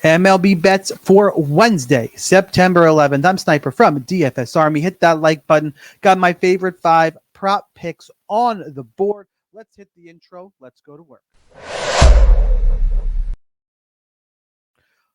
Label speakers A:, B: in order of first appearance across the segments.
A: MLB bets for Wednesday, September 11th. I'm Sniper from DFS Army. Hit that like button. Got my favorite 5 prop picks on the board. Let's hit the intro. Let's go to work.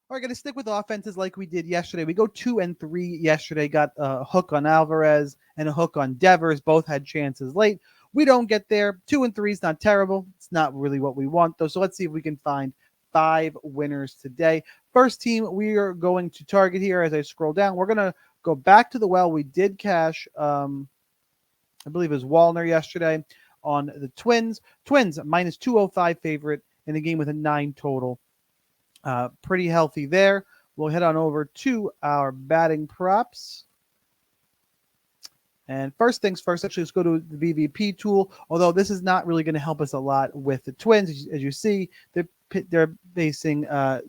A: All right, going to stick with offenses like we did yesterday. We go 2 and 3 yesterday. Got a hook on Alvarez and a hook on Devers. Both had chances late. We don't get there. 2 and 3 is not terrible. It's not really what we want, though. So let's see if we can find 5 winners today. First team we are going to target here as I scroll down. We're going to go back to the well. We did cash, I believe it was Wallner yesterday on the Twins. Twins, minus 205 favorite in a game with a 9 total. Pretty healthy there. We'll head on over to our batting props. And first things first, actually, let's go to the VVP tool. Although this is not really going to help us a lot with the Twins. As you see, they're facing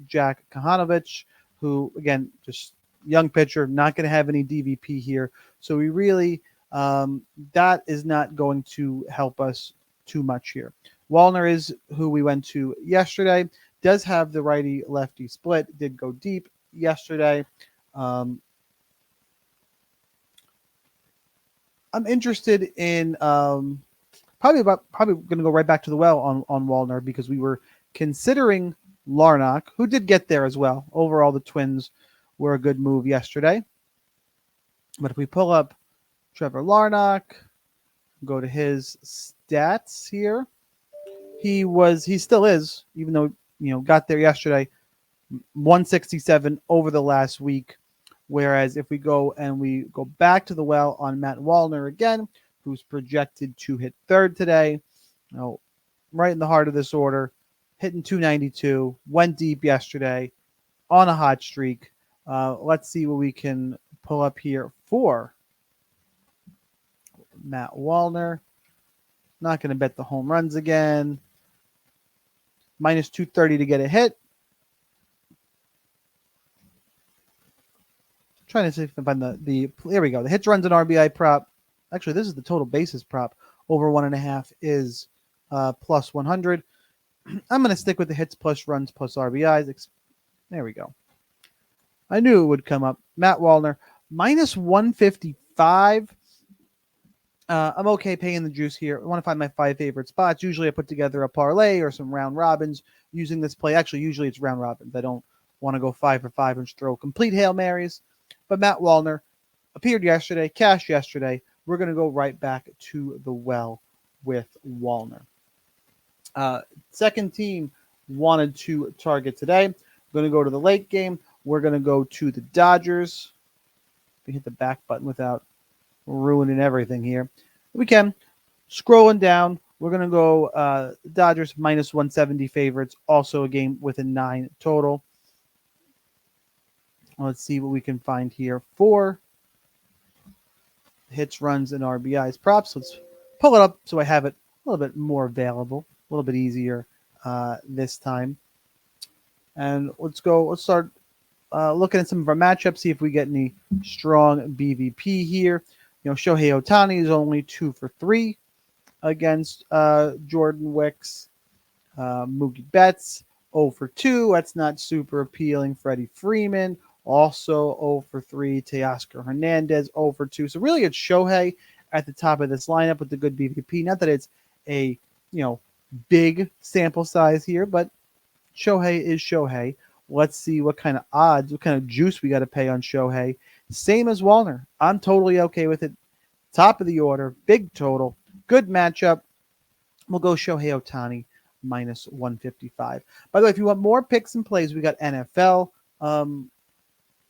A: Jack Kahanovich, who, again, just young pitcher, not going to have any DVP here. So we really, that is not going to help us too much here. Wallner is who we went to yesterday. Does have the righty-lefty split. Did go deep yesterday. I'm interested in probably going to go right back to the well on Wallner because we were considering Larnach, who did get there as well. Overall, the Twins were a good move yesterday. But if we pull up Trevor Larnach, go to his stats here, he still is, even though got there yesterday, 167 over the last week. Whereas if we go back to the well on Matt Wallner again, who's projected to hit third today, right in the heart of this order, hitting 292, went deep yesterday on a hot streak. Let's see what we can pull up here for Matt Wallner. Not going to bet the home runs again. Minus 230 to get a hit. Trying to see if I can find the there we go. The hits, runs, and RBI prop. Actually, this is the total bases prop. Over 1.5 is plus 100. I'm going to stick with the hits plus runs plus RBIs. There we go. I knew it would come up. Matt Wallner, minus 155. I'm okay paying the juice here. I want to find my 5 favorite spots. Usually I put together a parlay or some round robins using this play. Actually, usually it's round robins. I don't want to go 5 for 5 and just throw complete Hail Marys. But Matt Wallner appeared yesterday, cashed yesterday. We're going to go right back to the well with Wallner. Second team wanted to target today. We're going to go to the late game. We're going to go to the Dodgers. We hit the back button without ruining everything here. We can. Scrolling down, we're going to go Dodgers minus 170 favorites. Also a game with a 9 total. Let's see what we can find here for hits, runs, and RBIs props. Let's pull it up so I have it a little bit more available, a little bit easier this time. And let's start looking at some of our matchups, see if we get any strong BVP here. Shohei Ohtani is only 2 for 3 against Jordan Wicks. Mookie Betts, 0 for 2. That's not super appealing. Freddie Freeman, also 0 for 3. Teoscar Hernandez, 0 for 2. So really it's Shohei at the top of this lineup with the good BVP. Not that it's a, big sample size here, but Shohei is Shohei. Let's see what kind of odds, what kind of juice we got to pay on Shohei. Same as Wallner. I'm totally okay with it. Top of the order, big total, good matchup. We'll go Shohei Ohtani minus 155. By the way, if you want more picks and plays, we got NFL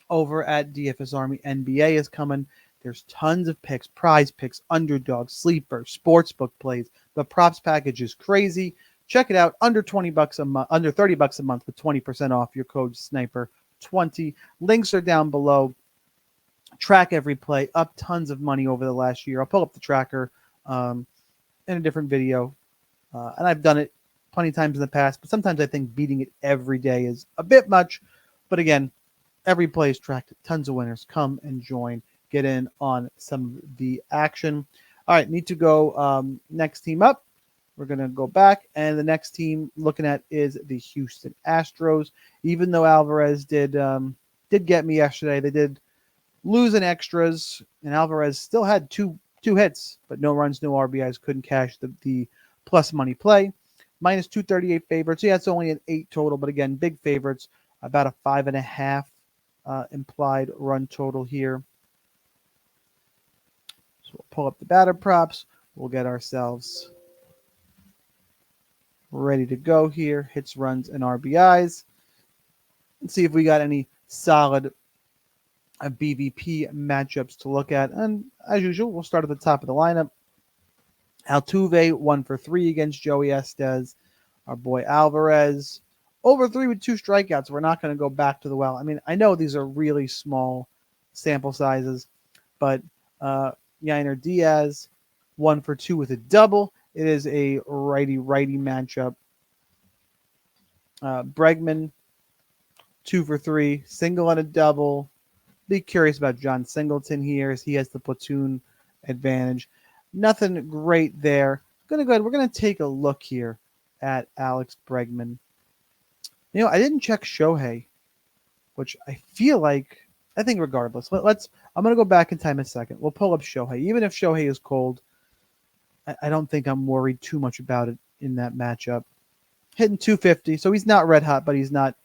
A: over at DFS Army. NBA is coming. There's tons of picks, prize picks, underdog, sleeper, sportsbook plays. The props package is crazy. Check it out. Under $20 a month, under $30 a month with 20% off. Your code SNIPER20. Links are down below. Track every play. Up tons of money over the last year. I'll pull up the tracker in a different video. And I've done it plenty of times in the past, but sometimes I think beating it every day is a bit much. But again, every play is tracked. Tons of winners. Come and join. Get in on some of the action. All right, need to go next team up. We're going to go back, and the next team looking at is the Houston Astros. Even though Alvarez did get me yesterday, they did lose in extras, and Alvarez still had two hits, but no runs, no RBIs. Couldn't cash the plus money play. Minus 238 favorites. Yeah, it's only an 8 total, but again, big favorites. About a 5.5 implied run total here. So we'll pull up the batter props. We'll get ourselves ready to go here. Hits, runs, and RBIs. And see if we got any solid BVP matchups to look at. And as usual, we'll start at the top of the lineup. Altuve, 1 for 3 against Joey Estes. Our boy Alvarez, over 3 with 2 strikeouts. We're not going to go back to the well. I mean, I know these are really small sample sizes, but Yainer Diaz, 1 for 2 with a double. It is a righty-righty matchup. Bregman, 2 for 3, single and a double. Be curious about John Singleton here as he has the platoon advantage. Nothing great there. We're going to take a look here at Alex Bregman. You know, I didn't check Shohei, which I think regardless. I'm going to go back in time a second. We'll pull up Shohei. Even if Shohei is cold, I don't think I'm worried too much about it in that matchup. Hitting 250, so he's not red hot, but he's not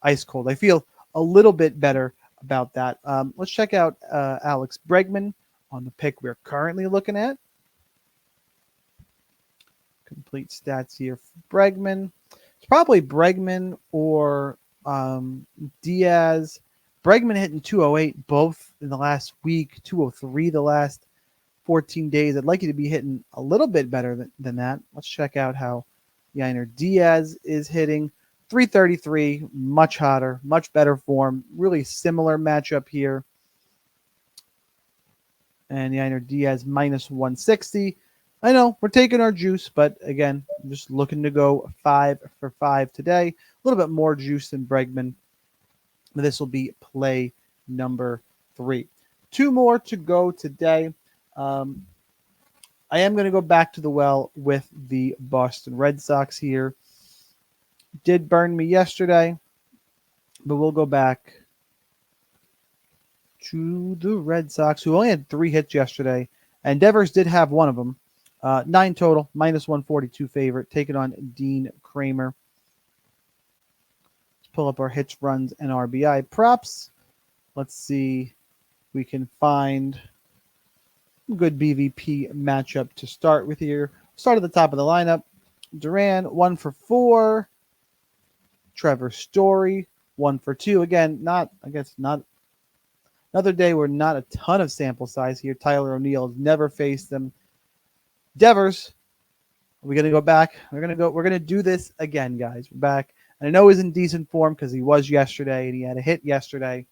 A: ice cold. I feel a little bit better about that. Let's check out Alex Bregman on the pick we're currently looking at. Complete stats here for Bregman. It's probably Bregman or Diaz. Bregman hitting 208 both in the last week, 203 the last 14 days. I'd like you to be hitting a little bit better than that. Let's check out how Yainer Diaz is hitting. 333, much hotter, much better form. Really similar matchup here. And Yainer Diaz minus 160. I know we're taking our juice, but again, I'm just looking to go 5 for 5 today. A little bit more juice than Bregman. But this will be play number 3. 2 more to go today. I am going to go back to the well with the Boston Red Sox here. Did burn me yesterday, but we'll go back to the Red Sox, who only had 3 hits yesterday, and Devers did have one of them. 9 total, minus 142 favorite, taking on Dean Kramer. Let's pull up our hits, runs, and RBI props. Let's see if we can find a good BVP matchup to start with here. Start at the top of the lineup. Duran, 1 for 4. Trevor Story, 1 for 2. Again, not another day where not a ton of sample size here. Tyler O'Neill has never faced them. Devers, are we going to go back? We're going to do this again, guys. We're back. And I know he's in decent form because he was yesterday and he had a hit yesterday.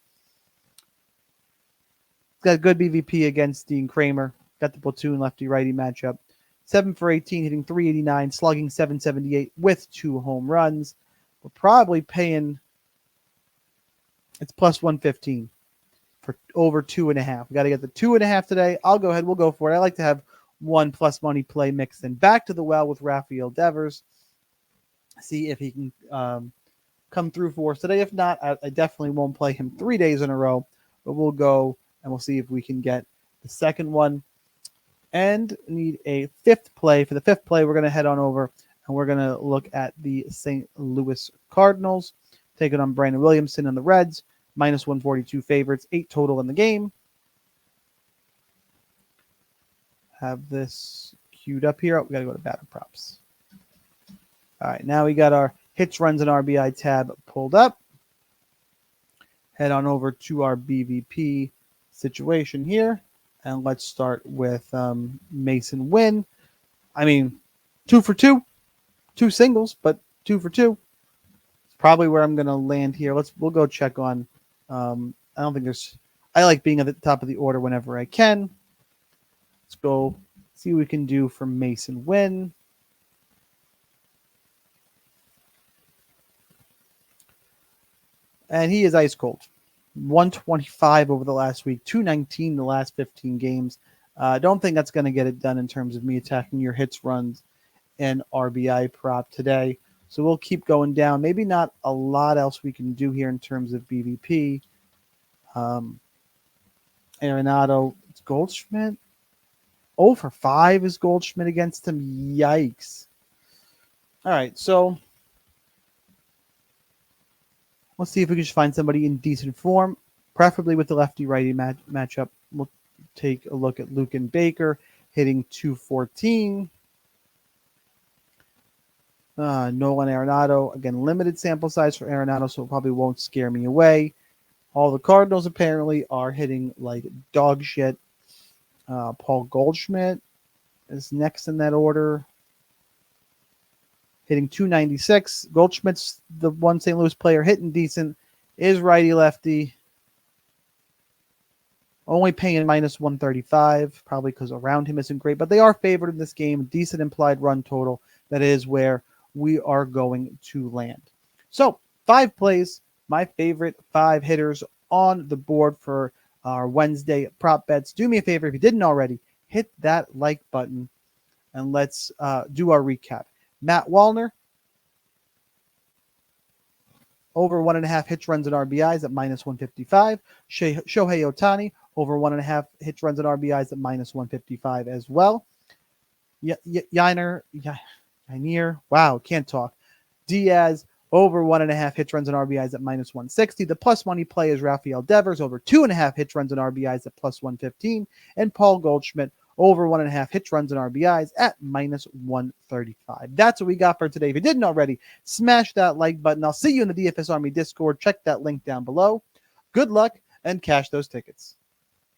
A: He's got a good BVP against Dean Kramer. Got the platoon lefty-righty matchup. 7 for 18, hitting 389, slugging 778 with 2 home runs. We're probably paying, it's plus 115 for over 2.5. We got to get the 2.5 today. I'll go ahead. We'll go for it. I like to have 1 plus money play mixed in. Back to the well with Rafael Devers. See if he can come through for us today. If not, I definitely won't play him 3 days in a row, but we'll go and we'll see if we can get the second one. And need a 5th play. For the 5th play, we're going to head on over and we're going to look at the St. Louis Cardinals, taking on Brandon Williamson and the Reds, minus 142 favorites, 8 total in the game. Have this queued up here. Oh, we got to go to batter props. All right, now we got our hits, runs, and RBI tab pulled up. Head on over to our BVP situation here, and let's start with Mason Wynn. I mean, 2 for 2, 2 singles, but 2 for 2. It's probably where I'm going to land here. We'll go check on. I don't think there's. I like being at the top of the order whenever I can. Let's go see what we can do for Mason Wynn. And he is ice cold. 125 over the last week, 219 the last 15 games. Don't think that's going to get it done in terms of me attacking your hits, runs, an RBI prop today. So we'll keep going down. Maybe not a lot else we can do here in terms of BVP. Arenado, it's Goldschmidt. 0 for 5 is Goldschmidt against him. Yikes. All right, so let's see if we can just find somebody in decent form, preferably with the lefty-righty matchup. We'll take a look at Luke and Baker hitting 214. Nolan Arenado, again, limited sample size for Arenado, so it probably won't scare me away. All the Cardinals apparently are hitting like dog shit. Paul Goldschmidt is next in that order, hitting 296. Goldschmidt's the one St. Louis player hitting decent, is righty-lefty. Only paying minus 135, probably because around him isn't great, but they are favored in this game. Decent implied run total. That is where we are going to land. So 5 plays, my favorite 5 hitters on the board for our Wednesday prop bets. Do me a favor, if you didn't already, hit that like button and let's do our recap. Matt Wallner, over 1.5 hits, runs, and RBIs at minus 155. Shohei Ohtani, over 1.5 hits, runs, and RBIs at minus 155 as well. Yainer, wow, can't talk. Diaz, over 1.5 hits, runs, and RBIs at minus 160. The plus money play is Rafael Devers, over 2.5 hits, runs, and RBIs at plus 115. And Paul Goldschmidt, over 1.5 hits, runs, and RBIs at minus 135. That's what we got for today. If you didn't already, smash that like button. I'll see you in the DFS Army Discord. Check that link down below. Good luck and cash those tickets.